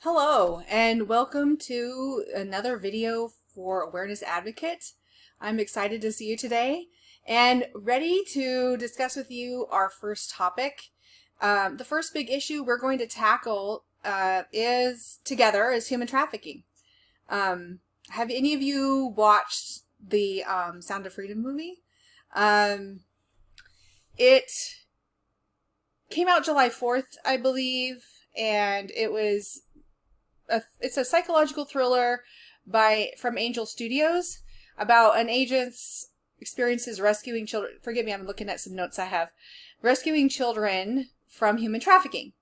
Hello, and welcome to another video for Awareness Advocate. I'm excited to see you today and ready to discuss with you our first topic. The first big issue we're going to tackle is human trafficking. Have any of you watched the Sound of Freedom movie? It came out July 4th, I believe, and it's a psychological thriller from Angel Studios about an agent's experiences rescuing children. Forgive me, I'm looking at some notes I have. Rescuing children from human trafficking.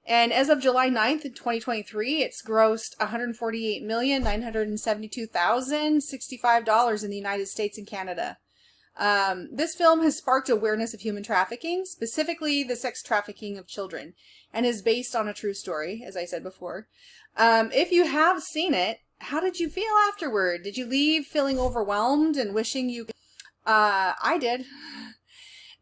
And as of July 9th, 2023, it's grossed $148,972,065 in the United States and Canada. This film has sparked awareness of human trafficking, specifically the sex trafficking of children, and is based on a true story, as I said before. If you have seen it, how did you feel afterward? Did you leave feeling overwhelmed and wishing you... I did.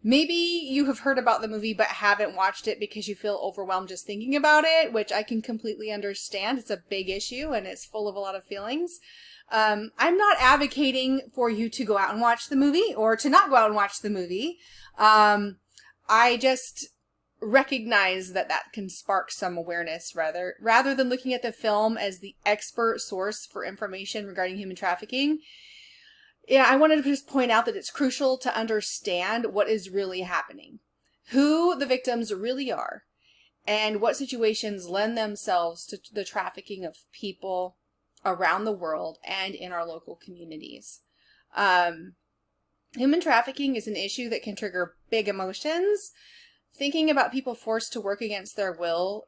Maybe you have heard about the movie but haven't watched it because you feel overwhelmed just thinking about it, which I can completely understand. It's a big issue and it's full of a lot of feelings. I'm not advocating for you to go out and watch the movie or to not go out and watch the movie. I just recognize that can spark some awareness rather than looking at the film as the expert source for information regarding human trafficking. Yeah, I wanted to just point out that it's crucial to understand what is really happening, who the victims really are, and what situations lend themselves to the trafficking of people around the world and in our local communities. Human trafficking is an issue that can trigger big emotions. Thinking about people forced to work against their will,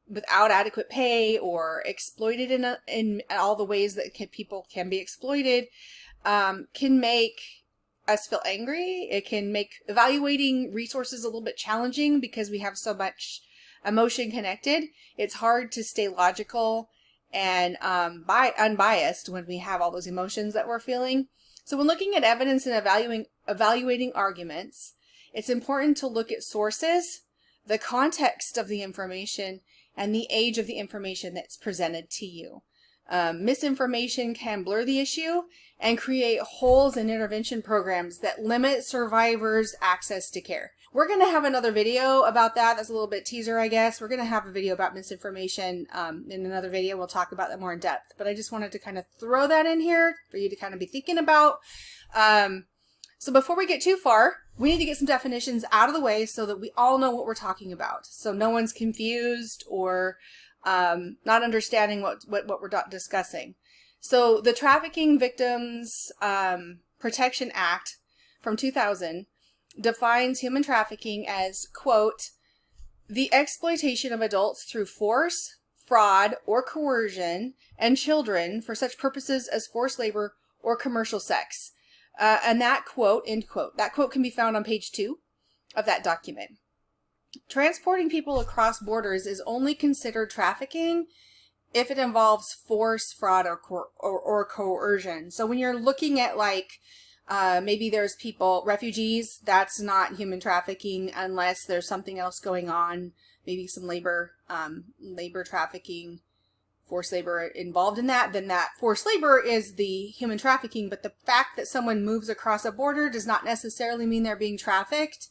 without adequate pay or exploited in all the ways that people can be exploited, can make us feel angry. It can make evaluating resources a little bit challenging because we have so much emotion connected. It's hard to stay logical and unbiased when we have all those emotions that we're feeling. So when looking at evidence and evaluating arguments, it's important to look at sources, the context of the information, and the age of the information that's presented to you. Misinformation can blur the issue and create holes in intervention programs that limit survivors' access to care. We're going to have another video about that. That's a little bit teaser, I guess. We're going to have a video about misinformation in another video. We'll talk about that more in depth. But I just wanted to kind of throw that in here for you to kind of be thinking about. So before we get too far, we need to get some definitions out of the way so that we all know what we're talking about. So no one's confused or not understanding what we're discussing. So the Trafficking Victims Protection Act from 2000 defines human trafficking as, quote, the exploitation of adults through force, fraud, or coercion, and children for such purposes as forced labor or commercial sex. And that quote, end quote, that quote can be found on page 2 of that document. Transporting people across borders is only considered trafficking if it involves force, fraud, or coercion. So when you're looking at maybe there's refugees, that's not human trafficking unless there's something else going on, maybe some labor trafficking, forced labor involved in that, then that forced labor is the human trafficking. But the fact that someone moves across a border does not necessarily mean they're being trafficked.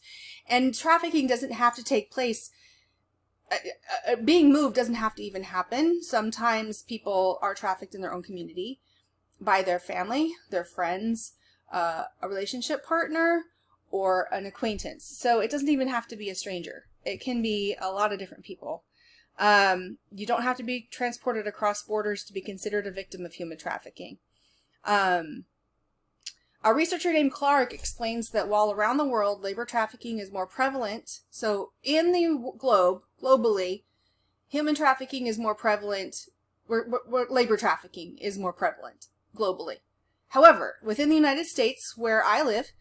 And trafficking doesn't have to take place. Being moved doesn't have to even happen. Sometimes people are trafficked in their own community by their family, their friends, a relationship partner, or an acquaintance. So it doesn't even have to be a stranger. It can be a lot of different people. You don't have to be transported across borders to be considered a victim of human trafficking. A researcher named Clark explains that while around the world labor trafficking is more prevalent, so in the globally, human trafficking is more prevalent, labor trafficking is more prevalent globally. However, within the United States, where I live,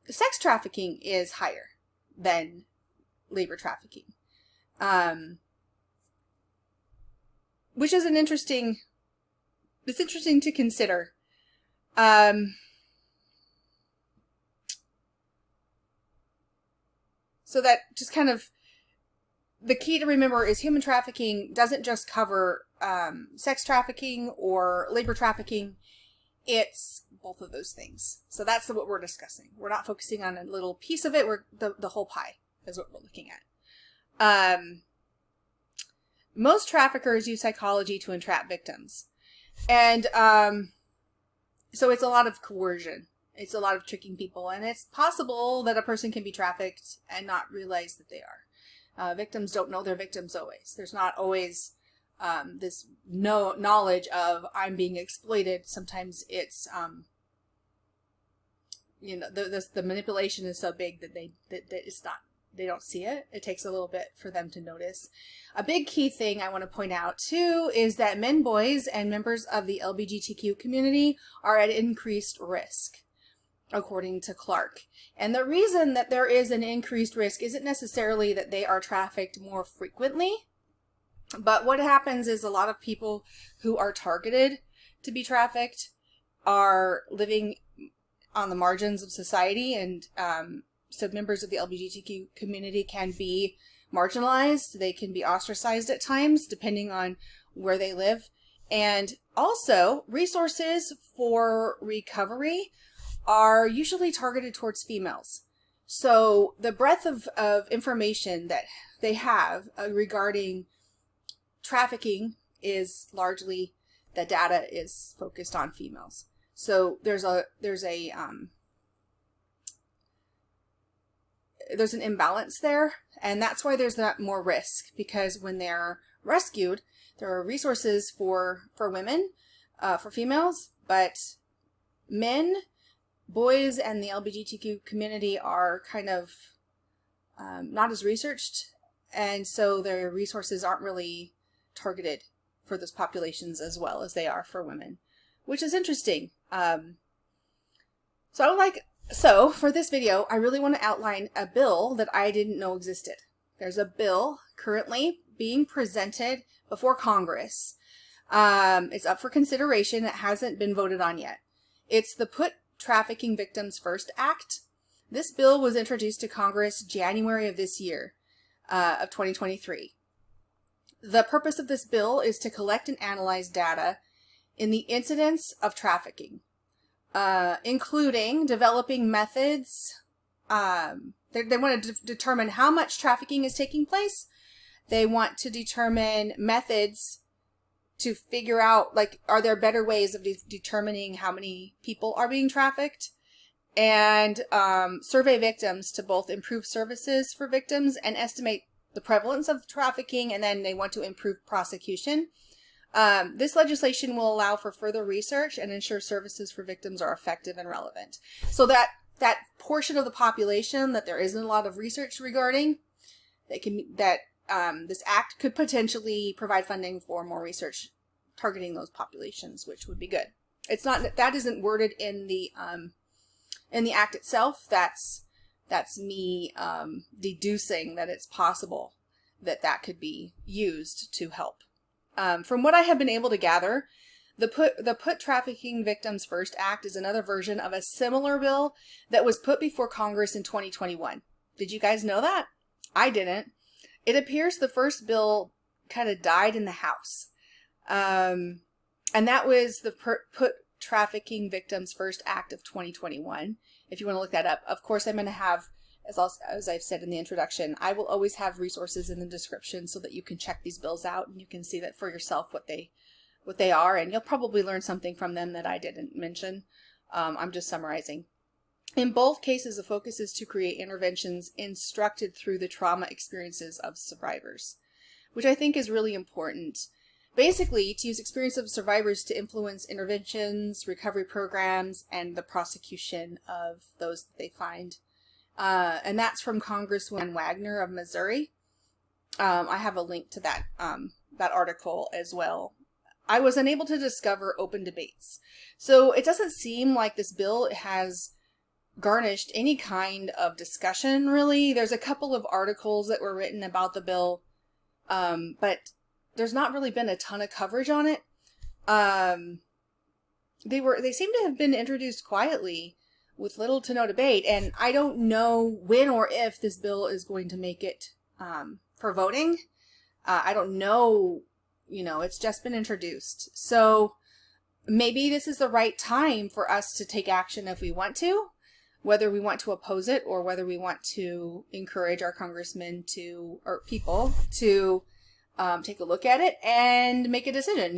sex trafficking is higher than labor trafficking. Which is it's interesting to consider. So that just kind of the key to remember is human trafficking doesn't just cover sex trafficking or labor trafficking. It's both of those things. So that's what we're discussing. We're not focusing on a little piece of it. We're the whole pie is what we're looking at. Most traffickers use psychology to entrap victims. And so it's a lot of coercion. It's a lot of tricking people. And it's possible that a person can be trafficked and not realize that they are. Victims don't know they're victims always. There's not always this knowledge of I'm being exploited. Sometimes it's, the manipulation is so big that it's not, they don't see it. It takes a little bit for them to notice. A big key thing I want to point out too is that men, boys, and members of the LGBTQ community are at increased risk, according to Clark. And the reason that there is an increased risk isn't necessarily that they are trafficked more frequently, but what happens is a lot of people who are targeted to be trafficked are living on the margins of society, and so members of the LGBTQ community can be marginalized. They can be ostracized at times, depending on where they live. And also, resources for recovery are usually targeted towards females. So the breadth of information that they have regarding trafficking is largely, the data is focused on females. So there's an imbalance there, and that's why there's not more risk, because when they're rescued, there are resources for women, for females, but men, boys, and the LGBTQ community are kind of not as researched, and so their resources aren't really targeted for those populations as well as they are for women, which is interesting. So for this video, I really want to outline a bill that I didn't know existed. There's a bill currently being presented before Congress. It's up for consideration. It hasn't been voted on yet. It's the Put Trafficking Victims First Act. This bill was introduced to Congress January of this year, of 2023. The purpose of this bill is to collect and analyze data in the incidence of trafficking, including developing methods. They want to determine how much trafficking is taking place. They want to determine methods to figure out, like, are there better ways of determining how many people are being trafficked, and survey victims to both improve services for victims and estimate the prevalence of trafficking, and then they want to improve prosecution. This legislation will allow for further research and ensure services for victims are effective and relevant. So that portion of the population that there isn't a lot of research regarding, this act could potentially provide funding for more research targeting those populations, which would be good. It's not, that isn't worded in the act itself. That's me deducing that it's possible that could be used to help. From what I have been able to gather, the Put Trafficking Victims First Act is another version of a similar bill that was put before Congress in 2021. Did you guys know that? I didn't. It appears the first bill kind of died in the House. And that was the Put Trafficking Victims First Act of 2021. If you want to look that up. Of course, I'm going to have, as I've said in the introduction, I will always have resources in the description so that you can check these bills out and you can see that for yourself what they are, and you'll probably learn something from them that I didn't mention. I'm just summarizing. In both cases, the focus is to create interventions instructed through the trauma experiences of survivors, which I think is really important. Basically, to use experience of survivors to influence interventions, recovery programs, and the prosecution of those that they find. And that's from Congresswoman Wagner of Missouri. I have a link to that article as well. I was unable to discover open debates. So it doesn't seem like this bill has garnished any kind of discussion, really. There's a couple of articles that were written about the bill, but there's not really been a ton of coverage on it. They seem to have been introduced quietly with little to no debate, and I don't know when or if this bill is going to make it voting. I don't know, it's just been introduced. So maybe this is the right time for us to take action if we want to, whether we want to oppose it or whether we want to encourage our congressmen or people to take a look at it and make a decision.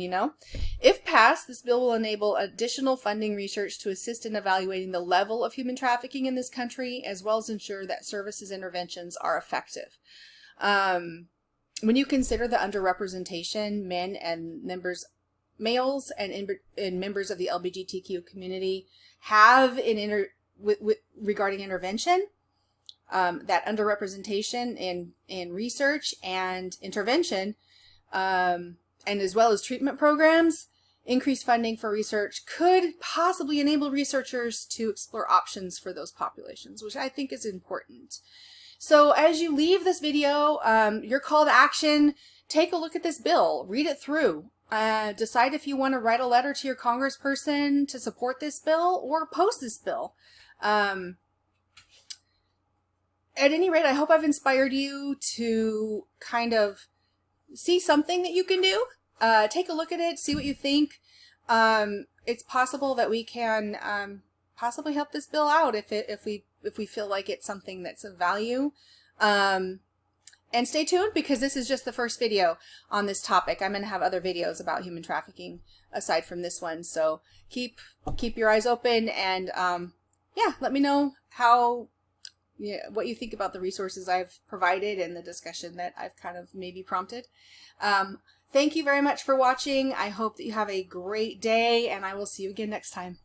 If passed, this bill will enable additional funding research to assist in evaluating the level of human trafficking in this country, as well as ensure that services interventions are effective. When you consider the underrepresentation men and males and members of the LGBTQ community have regarding intervention, that underrepresentation in research and intervention, and as well as treatment programs, increased funding for research could possibly enable researchers to explore options for those populations, which I think is important. So as you leave this video, your call to action, take a look at this bill, read it through, decide if you want to write a letter to your congressperson to support this bill or oppose this bill. At any rate, I hope I've inspired you to kind of see something that you can do. Take a look at it, see what you think. It's possible that we can possibly help this bill out if we feel like it's something that's of value. And stay tuned, because this is just the first video on this topic. I'm going to have other videos about human trafficking aside from this one. So keep your eyes open, and yeah, let me know what you think about the resources I've provided and the discussion that I've kind of maybe prompted. Thank you very much for watching. I hope that you have a great day, and I will see you again next time.